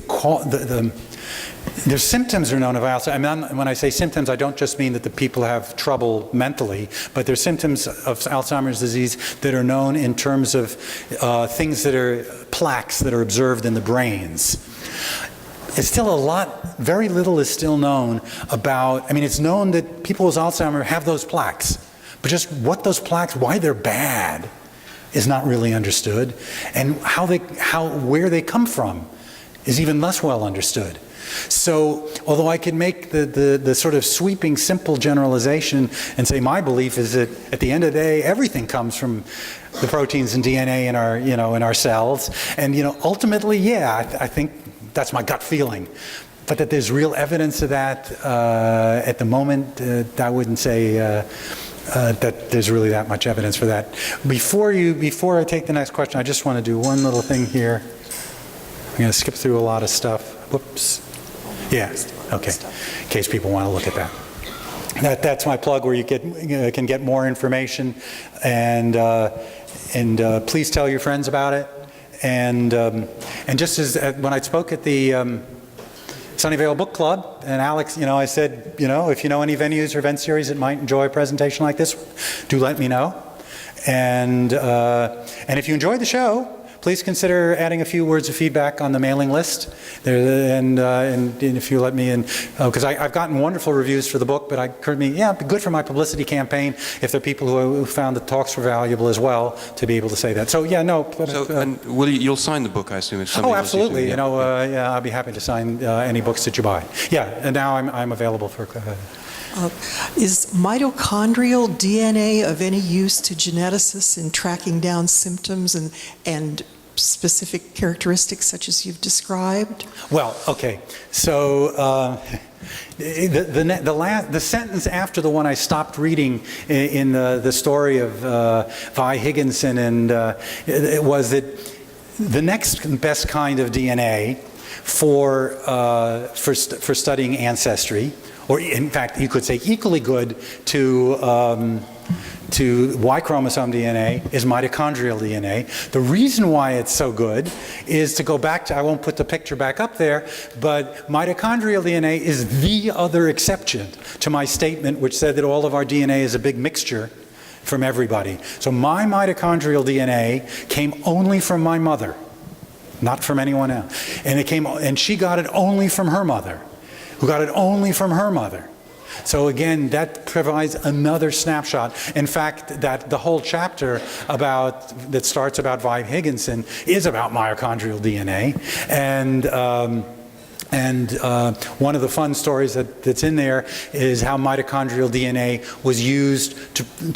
their symptoms are known of Alzheimer's. When I say symptoms, I don't just mean that the people have trouble mentally, but there's symptoms of Alzheimer's disease that are known in terms of things that are plaques that are observed in the brains. It's still very little is still known about, it's known that people with Alzheimer's have those plaques, but just what those plaques, why they're bad, is not really understood, and where they come from is even less well understood. So, although I can make the sort of sweeping, simple generalization and say my belief is that at the end of the day, everything comes from the proteins and DNA in our cells, and ultimately, yeah, I think that's my gut feeling. But that there's real evidence of that at the moment, I wouldn't say that there's really that much evidence for that. Before I take the next question, I just want to do one little thing here. I'm going to skip through a lot of stuff. Whoops. Yeah, okay, in case people want to look at that. That's my plug where you can get more information, and please tell your friends about it. And just as when I spoke at the Sunnyvale Book Club, and Alex, I said, if you know any venues or event series that might enjoy a presentation like this, do let me know. And if you enjoyed the show, please consider adding a few words of feedback on the mailing list. And if you let me in, because I've gotten wonderful reviews for the book, but it occurred to me, it'd be good for my publicity campaign if there are people who found the talks were valuable as well to be able to say that. So yeah, no. And you'll sign the book, I assume, if somebody wants you to. Absolutely. Yeah, I'll be happy to sign any books that you buy. Yeah, and now I'm available for. Is mitochondrial DNA of any use to geneticists in tracking down symptoms and specific characteristics such as you've described? Well, okay. So the sentence after the one I stopped reading in the story of Vi Higginson, and it was that the next best kind of DNA for studying ancestry, or in fact, you could say equally good to Y chromosome DNA, is mitochondrial DNA. The reason why it's so good is to go back to, I won't put the picture back up there, but mitochondrial DNA is the other exception to my statement which said that all of our DNA is a big mixture from everybody. So my mitochondrial DNA came only from my mother, not from anyone else. And she got it only from her mother, who got it only from her mother. So again, that provides another snapshot. In fact, that the whole chapter that starts about Vi Higginson is about mitochondrial DNA. And one of the fun stories that's in there is how mitochondrial DNA was used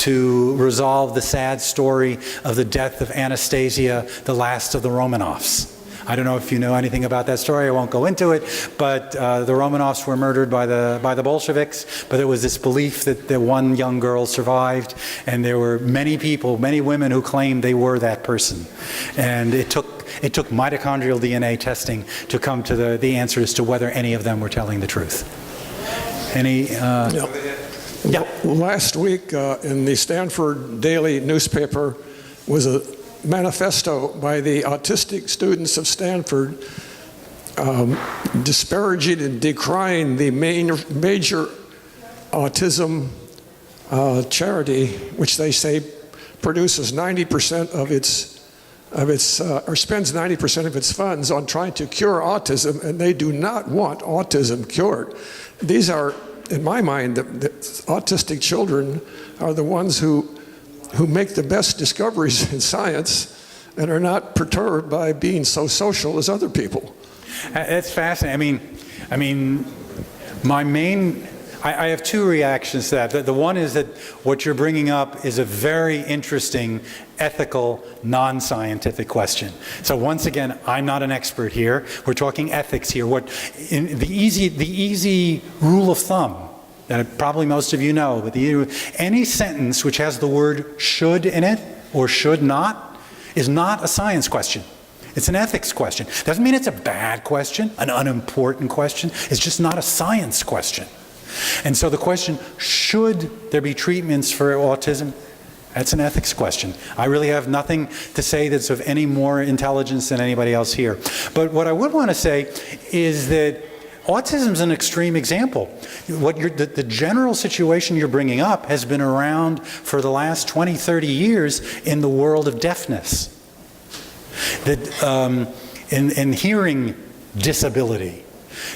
to resolve the sad story of the death of Anastasia, the last of the Romanovs. I don't know if you know anything about that story. I won't go into it, but the Romanovs were murdered by the Bolsheviks, but there was this belief that the one young girl survived, and there were many people, many women who claimed they were that person. And it took mitochondrial DNA testing to come to the answer as to whether any of them were telling the truth. Any? Yeah. Last week in the Stanford Daily newspaper was a manifesto by the autistic students of Stanford disparaging and decrying the major autism charity, which they say produces 90% of its or spends 90% of its funds on trying to cure autism, and they do not want autism cured. These are, in my mind, the autistic children are the ones who make the best discoveries in science and are not perturbed by being so social as other people. It's fascinating. I mean, I have two reactions to that. The one is that what you're bringing up is a very interesting, ethical, non-scientific question. So once again, I'm not an expert here. We're talking ethics here. The easy rule of thumb that probably most of you know, but any sentence which has the word should in it or should not is not a science question. It's an ethics question. Doesn't mean it's a bad question, an unimportant question. It's just not a science question. And so the question, should there be treatments for autism? That's an ethics question. I really have nothing to say that's of any more intelligence than anybody else here. But what I would want to say is that autism is an extreme example. The general situation you're bringing up has been around for the last 20, 30 years in the world of deafness. In hearing disability.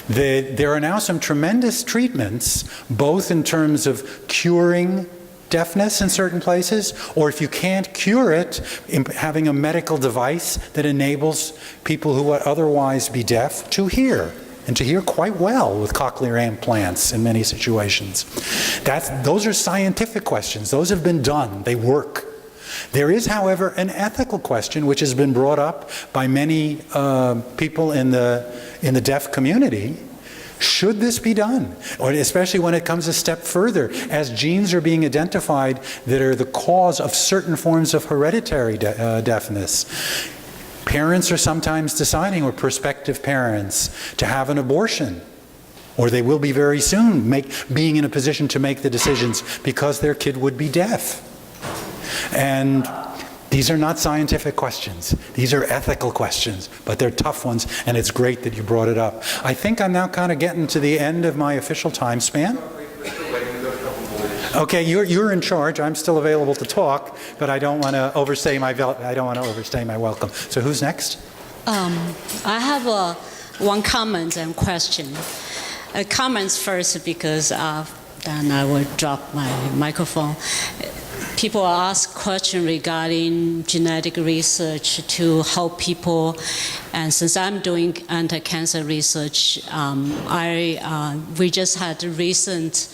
There are now some tremendous treatments, both in terms of curing deafness in certain places, or if you can't cure it, having a medical device that enables people who would otherwise be deaf to hear. And to hear quite well with cochlear implants in many situations. Those are scientific questions. Those have been done. They work. There is, however, an ethical question which has been brought up by many people in the deaf community. Should this be done? Or especially when it comes a step further, as genes are being identified that are the cause of certain forms of hereditary deafness. Parents are sometimes deciding, or prospective parents, to have an abortion, or they will be very soon being in a position to make the decisions because their kid would be deaf. And these are not scientific questions. These are ethical questions, but they're tough ones, and it's great that you brought it up. I think I'm now kind of getting to the end of my official time span. Okay, you're in charge. I'm still available to talk, but I don't want to overstay my welcome. So who's next? I have one comment and question. Comments first, because then I will drop my microphone. People ask questions regarding genetic research to help people, and since I'm doing anti-cancer research, we just had a recent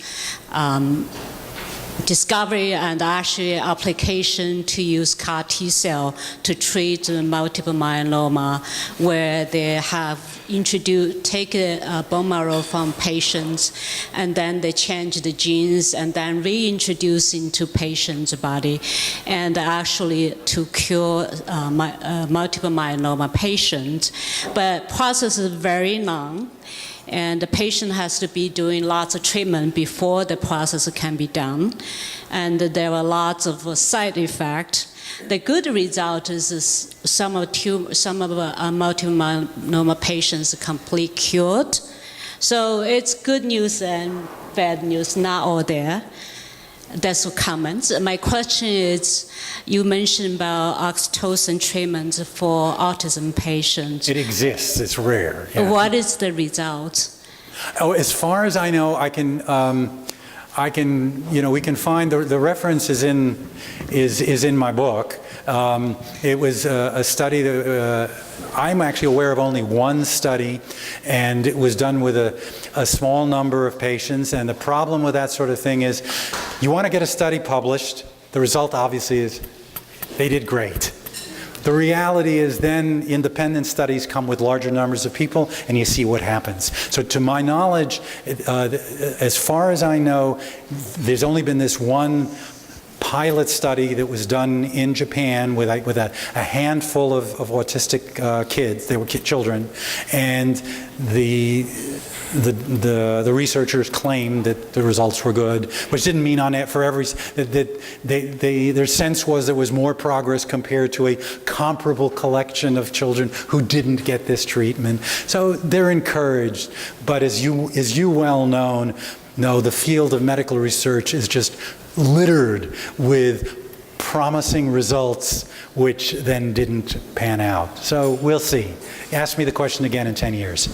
discovery and actually application to use CAR T cell to treat multiple myeloma, where they have take bone marrow from patients, and then they change the genes and then reintroduce into patient's body, and actually to cure multiple myeloma patients. But process is very long, and the patient has to be doing lots of treatment before the process can be done. And there are lots of side effects. The good result is some of multiple myeloma patients complete cured. So it's good news and bad news, not all there. That's comments. My question is, you mentioned about oxytocin treatment for autism patients. It exists. It's rare. Yeah. What is the result? Oh, as far as I know, we can find the reference is in my book. It was a study that I'm actually aware of only one study, and it was done with a small number of patients. And the problem with that sort of thing is, you want to get a study published. The result obviously is they did great. The reality is then independent studies come with larger numbers of people, and you see what happens. So to my knowledge, as far as I know, there's only been this one pilot study that was done in Japan with a handful of autistic kids. They were children, and the researchers claimed that the results were good, which didn't mean their sense was there was more progress compared to a comparable collection of children who didn't get this treatment. So they're encouraged, but as you well know, the field of medical research is just littered with promising results which then didn't pan out. So we'll see. Ask me the question again in 10 years.